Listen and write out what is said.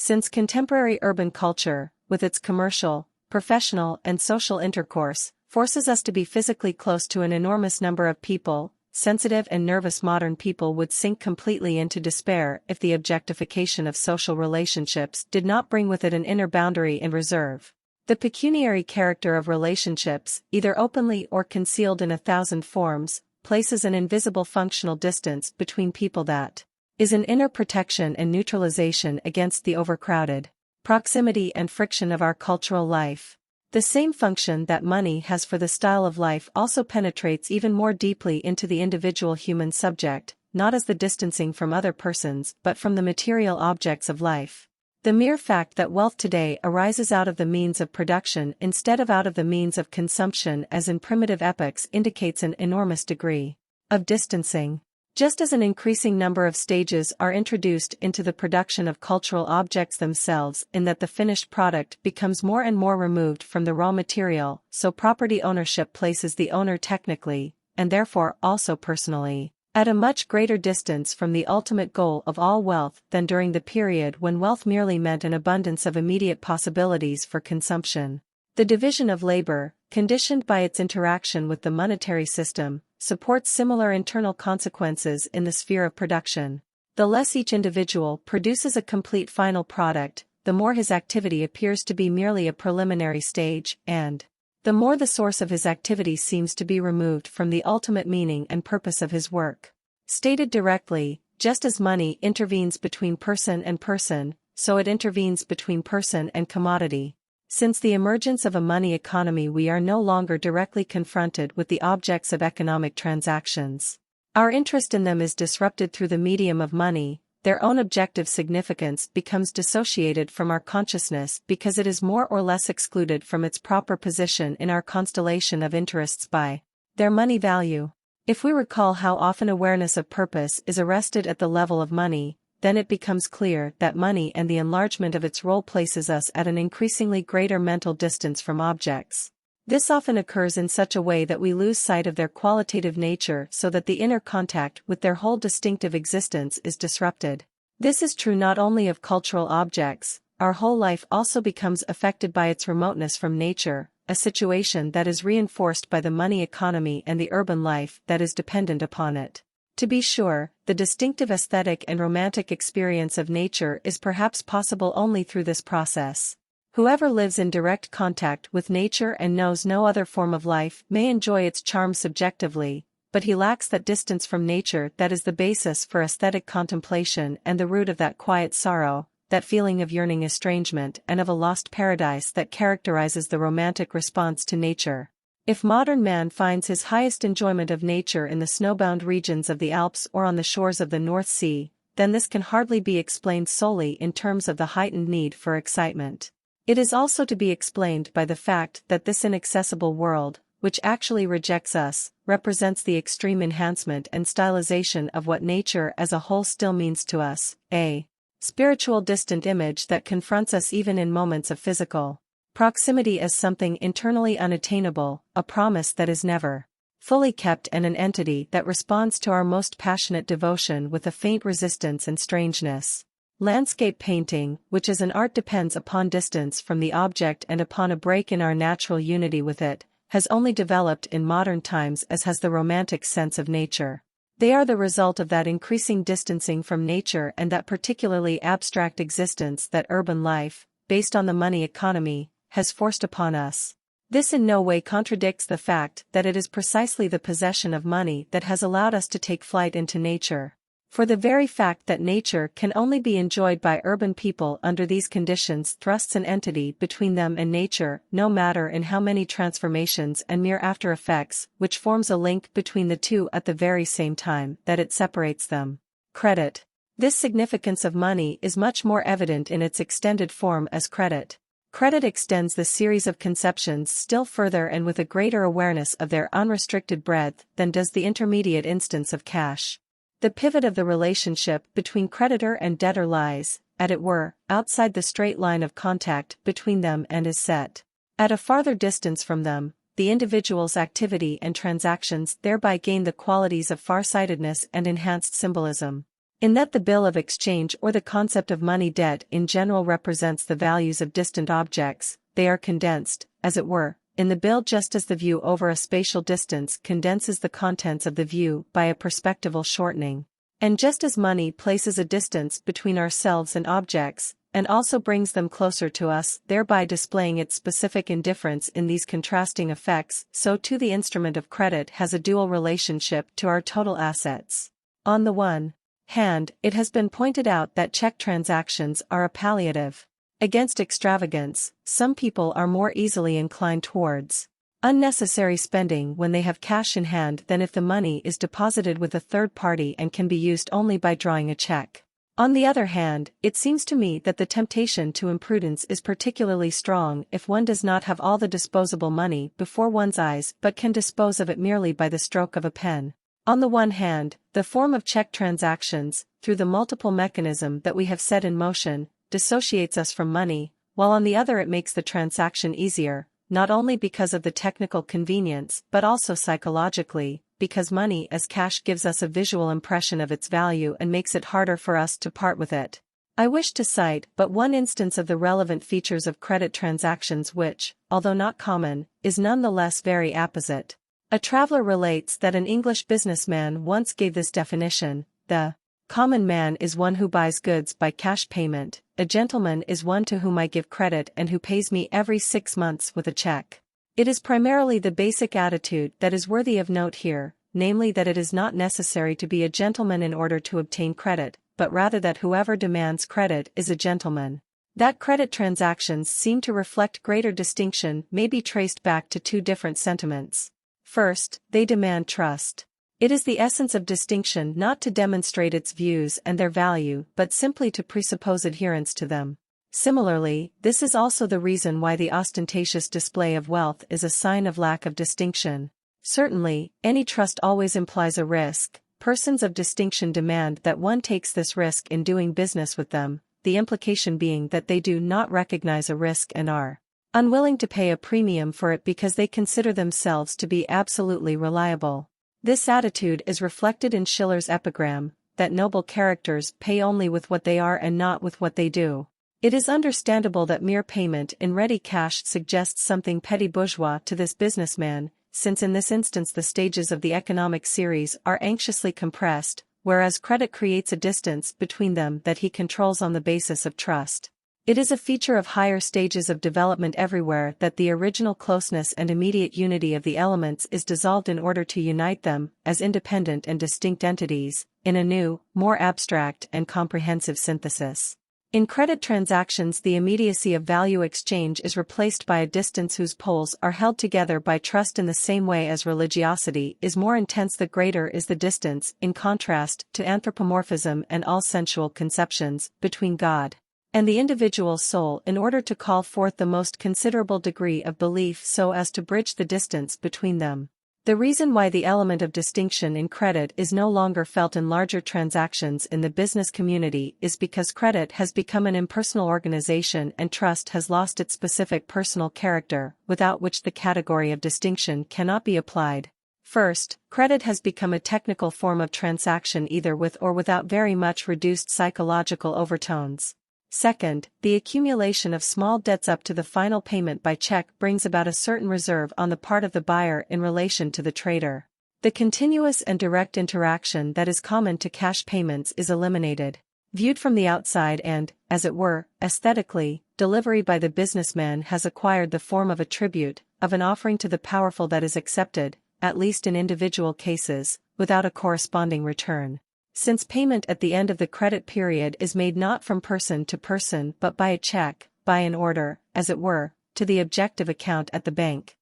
Since contemporary urban culture, with its commercial, professional and social intercourse, forces us to be physically close to an enormous number of people, sensitive and nervous modern people would sink completely into despair if the objectification of social relationships did not bring with it an inner boundary and reserve. The pecuniary character of relationships, either openly or concealed in 1,000 forms, places an invisible functional distance between people that is an inner protection and neutralization against the overcrowded proximity and friction of our cultural life. The same function that money has for the style of life also penetrates even more deeply into the individual human subject, not as the distancing from other persons but from the material objects of life. The mere fact that wealth today arises out of the means of production instead of out of the means of consumption as in primitive epochs indicates an enormous degree of distancing. Just as an increasing number of stages are introduced into the production of cultural objects themselves in that the finished product becomes more and more removed from the raw material, so property ownership places the owner technically, and therefore also personally, at a much greater distance from the ultimate goal of all wealth than during the period when wealth merely meant an abundance of immediate possibilities for consumption. The division of labor, conditioned by its interaction with the monetary system, supports similar internal consequences in the sphere of production. The less each individual produces a complete final product, the more his activity appears to be merely a preliminary stage, and the more the source of his activity seems to be removed from the ultimate meaning and purpose of his work. Stated directly, just as money intervenes between person and person, so it intervenes between person and commodity. Since the emergence of a money economy, we are no longer directly confronted with the objects of economic transactions. Our interest in them is disrupted through the medium of money. Their own objective significance becomes dissociated from our consciousness because it is more or less excluded from its proper position in our constellation of interests by their money value. If we recall how often awareness of purpose is arrested at the level of money, then it becomes clear that money and the enlargement of its role places us at an increasingly greater mental distance from objects. This often occurs in such a way that we lose sight of their qualitative nature so that the inner contact with their whole distinctive existence is disrupted. This is true not only of cultural objects, our whole life also becomes affected by its remoteness from nature, a situation that is reinforced by the money economy and the urban life that is dependent upon it. To be sure, the distinctive aesthetic and romantic experience of nature is perhaps possible only through this process. Whoever lives in direct contact with nature and knows no other form of life may enjoy its charm subjectively, but he lacks that distance from nature that is the basis for aesthetic contemplation and the root of that quiet sorrow, that feeling of yearning estrangement and of a lost paradise that characterizes the romantic response to nature. If modern man finds his highest enjoyment of nature in the snowbound regions of the Alps or on the shores of the North Sea, then this can hardly be explained solely in terms of the heightened need for excitement. It is also to be explained by the fact that this inaccessible world, which actually rejects us, represents the extreme enhancement and stylization of what nature as a whole still means to us, a spiritual distant image that confronts us even in moments of physical proximity as something internally unattainable, a promise that is never fully kept and an entity that responds to our most passionate devotion with a faint resistance and strangeness. Landscape painting, which as an art depends upon distance from the object and upon a break in our natural unity with it, has only developed in modern times as has the romantic sense of nature. They are the result of that increasing distancing from nature and that particularly abstract existence that urban life, based on the money economy, has forced upon us. This in no way contradicts the fact that it is precisely the possession of money that has allowed us to take flight into nature. For the very fact that nature can only be enjoyed by urban people under these conditions thrusts an entity between them and nature, no matter in how many transformations and mere after-effects, which forms a link between the two at the very same time that it separates them. Credit. This significance of money is much more evident in its extended form as credit. Credit extends the series of conceptions still further and with a greater awareness of their unrestricted breadth than does the intermediate instance of cash. The pivot of the relationship between creditor and debtor lies, as it were, outside the straight line of contact between them and is set at a farther distance from them. The individual's activity and transactions thereby gain the qualities of farsightedness and enhanced symbolism. In that the bill of exchange or the concept of money debt in general represents the values of distant objects, they are condensed, as it were, in the bill just as the view over a spatial distance condenses the contents of the view by a perspectival shortening. And just as money places a distance between ourselves and objects, and also brings them closer to us, thereby displaying its specific indifference in these contrasting effects, so too the instrument of credit has a dual relationship to our total assets. On the one hand, it has been pointed out that check transactions are a palliative against extravagance. Some people are more easily inclined towards unnecessary spending when they have cash in hand than if the money is deposited with a third party and can be used only by drawing a check. On the other hand, it seems to me that the temptation to imprudence is particularly strong if one does not have all the disposable money before one's eyes but can dispose of it merely by the stroke of a pen. On the one hand, the form of check transactions, through the multiple mechanism that we have set in motion, dissociates us from money, while on the other it makes the transaction easier, not only because of the technical convenience but also psychologically, because money as cash gives us a visual impression of its value and makes it harder for us to part with it. I wish to cite but one instance of the relevant features of credit transactions which, although not common, is nonetheless very apposite. A traveler relates that an English businessman once gave this definition: the common man is one who buys goods by cash payment, a gentleman is one to whom I give credit and who pays me every 6 months with a check. It is primarily the basic attitude that is worthy of note here, namely that it is not necessary to be a gentleman in order to obtain credit, but rather that whoever demands credit is a gentleman. That credit transactions seem to reflect greater distinction may be traced back to two different sentiments. First, they demand trust. It is the essence of distinction not to demonstrate its views and their value but simply to presuppose adherence to them. Similarly, this is also the reason why the ostentatious display of wealth is a sign of lack of distinction. Certainly, any trust always implies a risk. Persons of distinction demand that one takes this risk in doing business with them, the implication being that they do not recognize a risk and are unwilling to pay a premium for it because they consider themselves to be absolutely reliable. This attitude is reflected in Schiller's epigram, that noble characters pay only with what they are and not with what they do. It is understandable that mere payment in ready cash suggests something petty bourgeois to this businessman, since in this instance the stages of the economic series are anxiously compressed, whereas credit creates a distance between them that he controls on the basis of trust. It is a feature of higher stages of development everywhere that the original closeness and immediate unity of the elements is dissolved in order to unite them, as independent and distinct entities, in a new, more abstract and comprehensive synthesis. In credit transactions, the immediacy of value exchange is replaced by a distance whose poles are held together by trust in the same way as religiosity is more intense the greater is the distance, in contrast to anthropomorphism and all sensual conceptions, between God and the individual soul in order to call forth the most considerable degree of belief so as to bridge the distance between them. The reason why the element of distinction in credit is no longer felt in larger transactions in the business community is because credit has become an impersonal organization and trust has lost its specific personal character, without which the category of distinction cannot be applied. First, credit has become a technical form of transaction either with or without very much reduced psychological overtones. Second, the accumulation of small debts up to the final payment by check brings about a certain reserve on the part of the buyer in relation to the trader. The continuous and direct interaction that is common to cash payments is eliminated. Viewed from the outside and, as it were, aesthetically, delivery by the businessman has acquired the form of a tribute, of an offering to the powerful that is accepted, at least in individual cases, without a corresponding return. Since payment at the end of the credit period is made not from person to person but by a check, by an order, as it were, to the objective account at the bank,